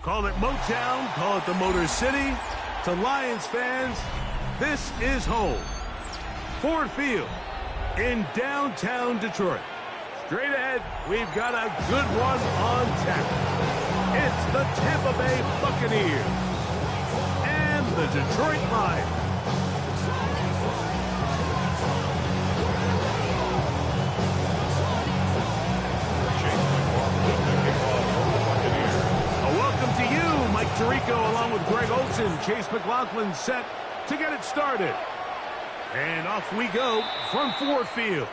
Call it Motown, call it the Motor City. To Lions fans, this is home. Ford Field in downtown Detroit. Straight ahead, we've got a good one on tap. It's the Tampa Bay Buccaneers and the Detroit Lions. Welcome to you, Mike Tirico, along with Greg Olson. Chase McLaughlin set to get it started. And off we go from Ford Field.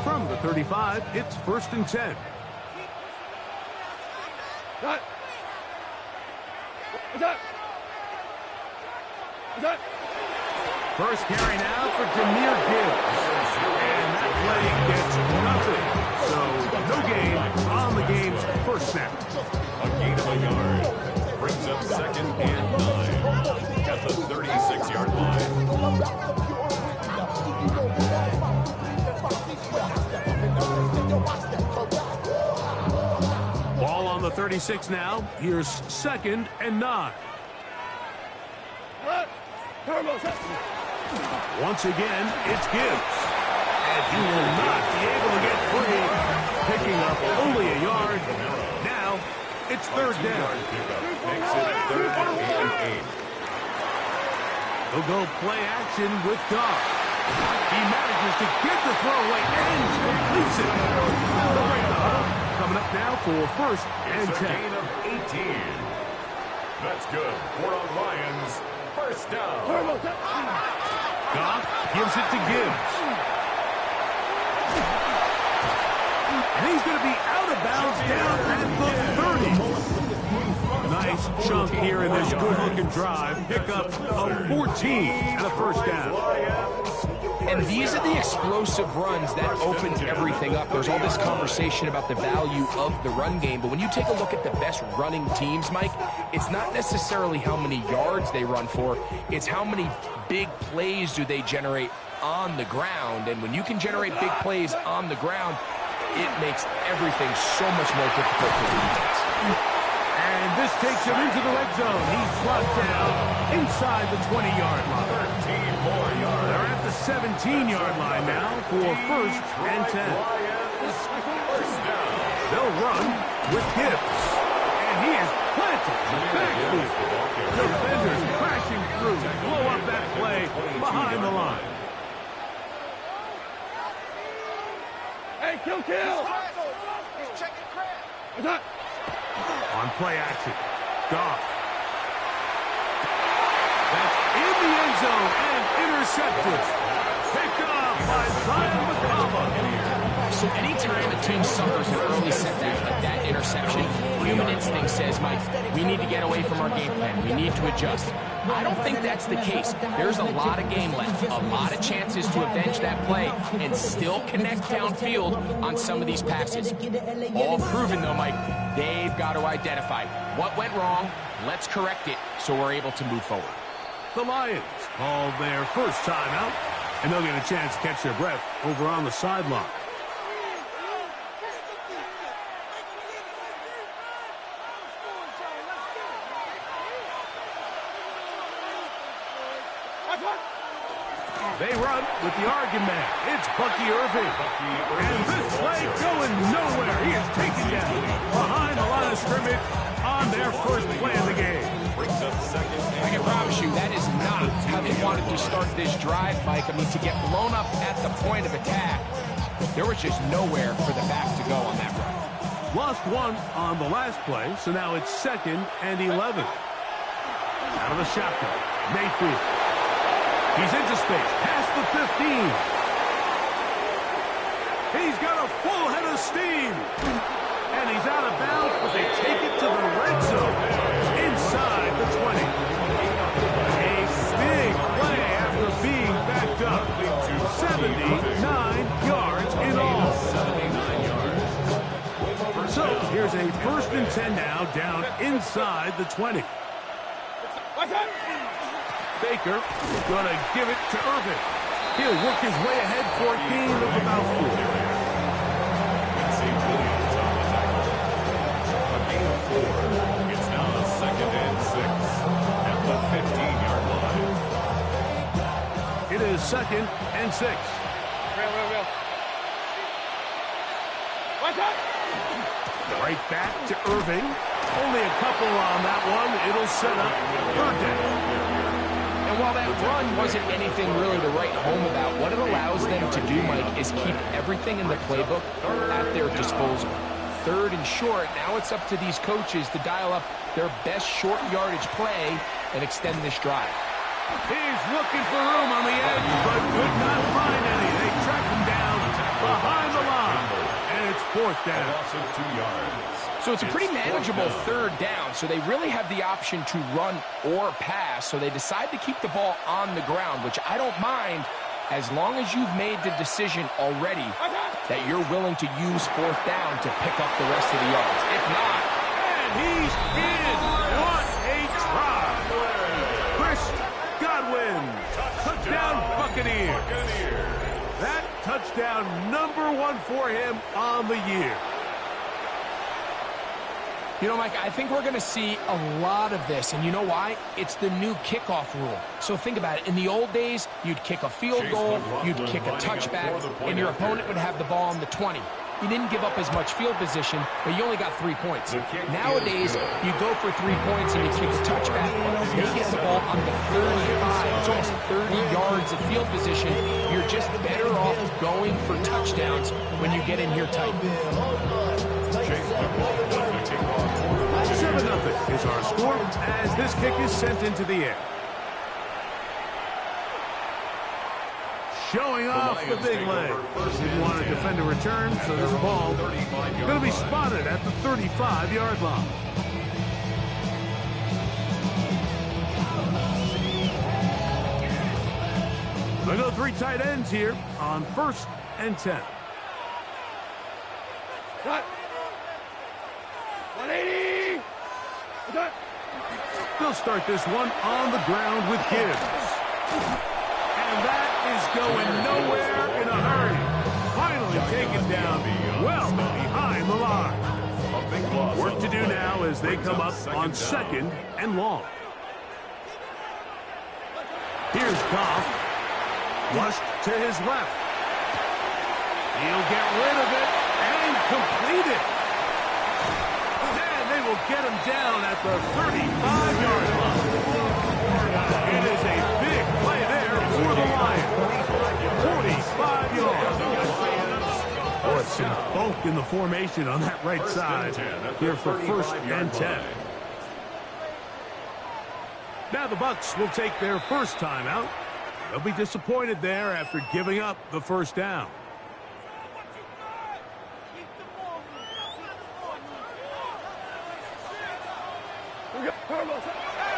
From the 35, it's 1st and 10. Cut. First carry now for Jahmyr Gibbs. And that play gets nothing. So no gain on the game's first snap. A gain of a yard. Brings up 2nd and 9 at the 36-yard line. Ball on the 36 now. Here's 2nd and 9. Once again, it's Gibbs. And he will not be able to get free. Picking up only a yard. Now, it's 3rd down. Makes it 3rd and 8. He'll go play action with Goff. He manages to get the throwaway and completes it. The break the huddle. Coming up now for 1st and 10. It's a gain of 18. That's good for the Lions. 1st down. Goff gives it to Gibbs. And he's going to be out of bounds down at the 30. Nice chunk here in this good-looking drive. Pickup of 14 and a 1st down. And these are the explosive runs that open everything up. There's all this conversation about the value of the run game, but when you take a look at the best running teams, Mike, it's not necessarily how many yards they run for, it's how many big plays do they generate on the ground. And when you can generate big plays on the ground, it makes everything so much more difficult for the defense. And this takes him into the red zone. He's brought down inside the 20-yard line. 13 more yards. They're at the 17-yard line now for 1st and 10. They'll run with Gibbs. And he is planted in the backfield. Defenders crashing through to blow up that play behind the line. Hey, kill! He's checking crab. On play action, Goff. That's in the end zone and intercepted. Picked up by Zion McCollum. So anytime a team suffers an early setback like that interception, human instinct says, Mike, we need to get away from our game plan. We need to adjust. I don't think that's the case. There's a lot of game left, a lot of chances to avenge that play and still connect downfield on some of these passes. All proven, though, Mike, they've got to identify what went wrong, let's correct it so we're able to move forward. The Lions call their first timeout, and they'll get a chance to catch their breath over on the sideline. They run with the argument. It's Bucky Irving. And this play going nowhere. He is taken down behind the line of scrimmage on their first play of the game. I can promise you that is not how they wanted to start this drive, Mike. I mean, to get blown up at the point of attack, there was just nowhere for the back to go on that run. Lost one on the last play, so now it's 2nd and 11. Out of the shotgun, Mayfield. He's into space, past the 15. He's got a full head of steam. And he's out of bounds, but they take it to the red zone. Inside the 20. A big play after being backed up. 79 yards in all. So here's a a 1st and 10 now, down inside the 20. Baker gonna give it to Irving. He'll work his way ahead for a gain of about 4. St. Williams on the tackle. A gain of 4. It's now a 2nd and 6 at the 15-yard line. It is 2nd and 6. Right back to Irving. Only a couple on that one. It'll set up 3rd down. And while that run wasn't anything really to write home about, what it allows them to do, Mike, is keep everything in the playbook at their disposal. 3rd and short, now it's up to these coaches to dial up their best short yardage play and extend this drive. He's looking for room on the edge, but could not find any. They track him down behind the line, and it's 4th down. A loss of 2 yards. So it's a pretty manageable 3rd down, so they really have the option to run or pass, so they decide to keep the ball on the ground, which I don't mind as long as you've made the decision already that you're willing to use 4th down to pick up the rest of the yards. If not, and he's in. What a try. Chris Godwin, touchdown Buccaneers. That touchdown number 1 for him on the year. you know, Mike, I think we're going to see a lot of this. And you know why? It's the new kickoff rule. So think about it. In the old days, you'd kick a field goal, you'd kick a touchback, and your opponent would have the ball on the 20. You didn't give up as much field position, but you only got 3 points. Nowadays, you go for 3 points and you kick a touchback. They get the ball on the 35. It's almost 30 yards of field position. You're just better off going for touchdowns when you get in here tight. 7-0 is our score as this kick is sent into the air. Showing off the big leg. Didn't want to defend a return, so this ball going to be spotted at the 35-yard line. They go 3 tight ends here on 1st and 10. Cut. 180. They'll start this one on the ground with Gibbs. And that is going nowhere in a hurry. Finally taken down well behind the line. Work to do now as they come up on 2nd and long. Here's Goff. Flushed to his left. He'll get rid of it and complete it. And they will get him down at the 35-yard line. It is a big play there for the Lions. 45 yards. Oh, some bulk in the formation on that right side here for 1st and 10. Now the Bucs will take their first timeout. They'll be disappointed there after giving up the 1st down.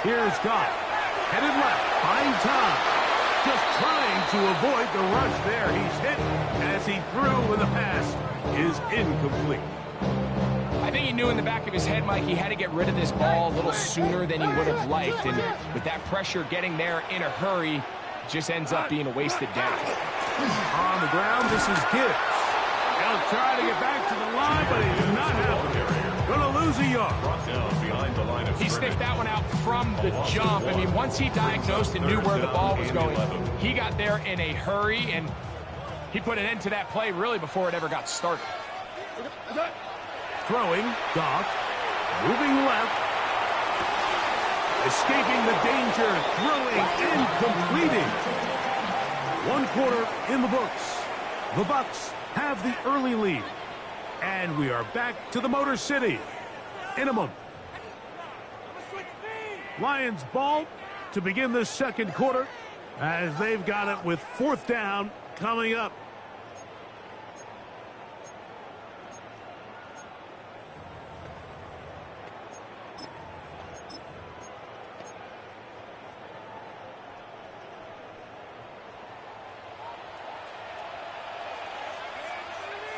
Here's Goff. Headed left. Fine time. Just trying to avoid the rush there. He's hit as he threw when the pass is incomplete. I think he knew in the back of his head, Mike, he had to get rid of this ball a little sooner than he would have liked. And with that pressure getting there in a hurry, it just ends up being a wasted down. On the ground, this is Gibbs. He'll try to get back to the line, but he does not have it. Gonna lose a yard. He sniffed that one out from the jump. I mean, once he diagnosed and knew where the ball was going, he got there in a hurry, and he put an end to that play really before it ever got started. Throwing, Goff, moving left, escaping the danger, throwing and completing. 1 quarter in the books. The Bucs have the early lead. And we are back to the Motor City in a moment. Lions ball to begin the 2nd quarter as they've got it with 4th down coming up.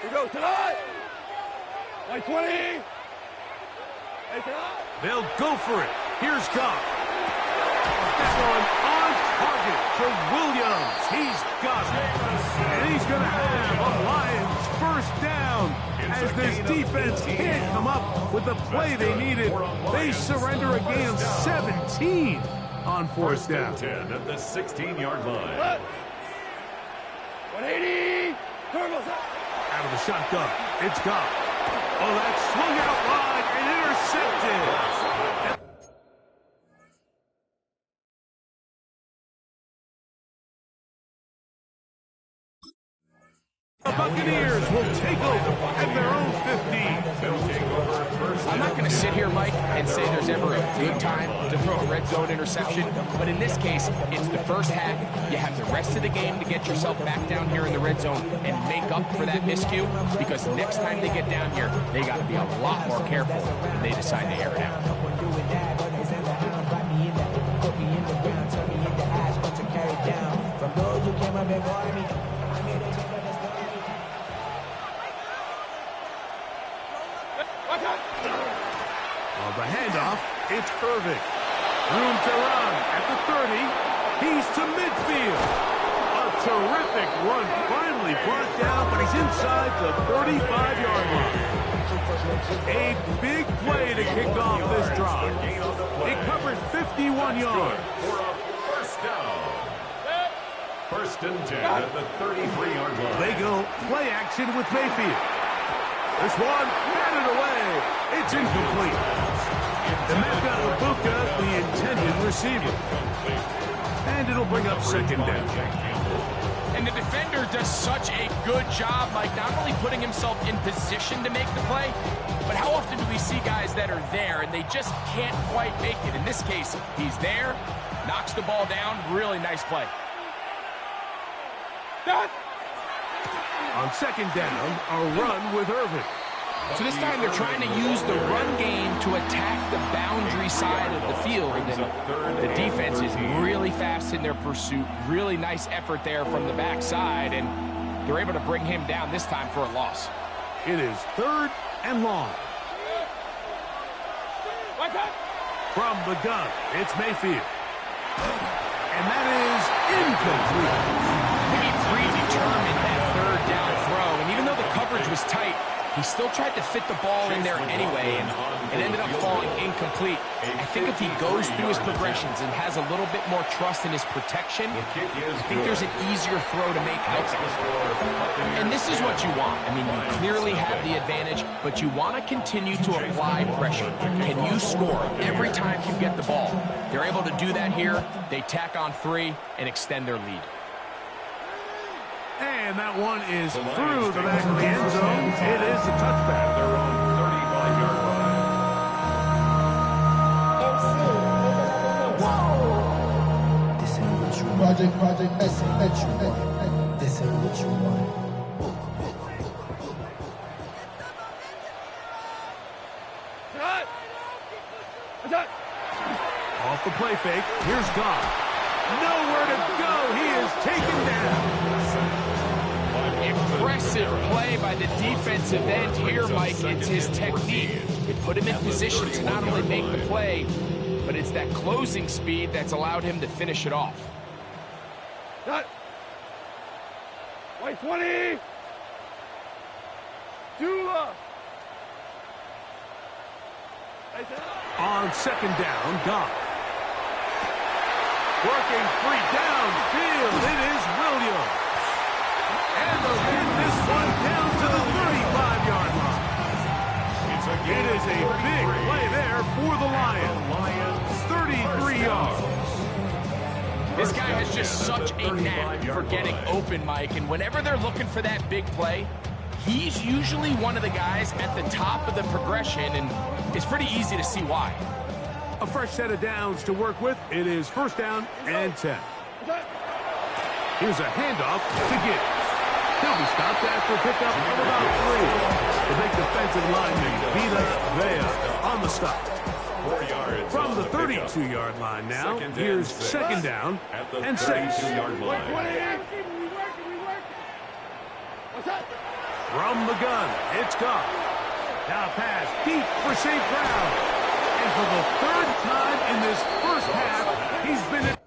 We go tonight. 20. They'll go for it. Here's Goff. That one on target for Williams. He's got it. And he's going to have a Lions first down as this defense can't come up with the play they needed. They surrender a gain of 17 on fourth down. 10 at the 16-yard line. 180. Out of the shotgun. It's Goff. Oh, that swung out wide and intercepted. The Buccaneers will take over at their own 15. I'm not going to sit here, Mike, and say there's ever a good time to throw a red zone interception, but in this case, it's the first half. You have the rest of the game to get yourself back down here in the red zone and make up for that miscue, because next time they get down here, they got to be a lot more careful when they decide to air it out. On the handoff, it's Irving. Room to run at the 30. He's to midfield. A terrific run finally brought down, but he's inside the 35-yard line. A big play to kick off this drive. It covers 51 yards. For a first down. First and 10 at the 33-yard line. They go play action with Mayfield. This one batted away. It's incomplete. Emeka Egbuka, the intended receiver. And it'll bring up second down. And the defender does such a good job, Mike, not only putting himself in position to make the play, but how often do we see guys that are there and they just can't quite make it? In this case, he's there, knocks the ball down. Really nice play. On second down, a run with Irving. So this time they're trying to use the run game to attack the boundary side of the field. And the defense is really fast in their pursuit. Really nice effort there from the backside, and they're able to bring him down this time for a loss. It is third and long. From the gun, it's Mayfield. And that is incomplete. He predetermined that third down throw, and even though the coverage was tight, he still tried to fit the ball in there anyway, and it ended up falling incomplete. I think if he goes through his progressions and has a little bit more trust in his protection, I think there's an easier throw to make out there. And this is what you want. I mean, you clearly have the advantage, but you want to continue to apply pressure. Can you score every time you get the ball? They're able to do that here. They tack on 3 and extend their lead. And that one is through the back of the end zone. It is a touchback. Their own 35-yard line. This ain't what you want. Project, this ain't what you want. This ain't what you want. Off the play fake, here's Goff. Nowhere to go. He is taken down. Impressive play by the defensive end here, Mike. It's his technique. It put him in position to not only make the play, but it's that closing speed that's allowed him to finish it off. White 20. Dula. On second down, Goff. Working free downfield. It is Williams. And they'll get this one down to the 35-yard line. It is a big play there for the Lions. 33 yards. This guy has just such a knack for getting open, Mike, and whenever they're looking for that big play, he's usually one of the guys at the top of the progression, and it's pretty easy to see why. A fresh set of downs to work with. It is first down and 10. Here's a handoff to Gibbs. He'll be stopped after a pickup of about 3. The big defensive lineman, Vita Vea, on the stop. 4 yards. From the 32-yard line now, here's second down and 6. 32-yard line. From the gun, it's Goff. Now pass deep for St. Brown. And for the third time in this first half, he's been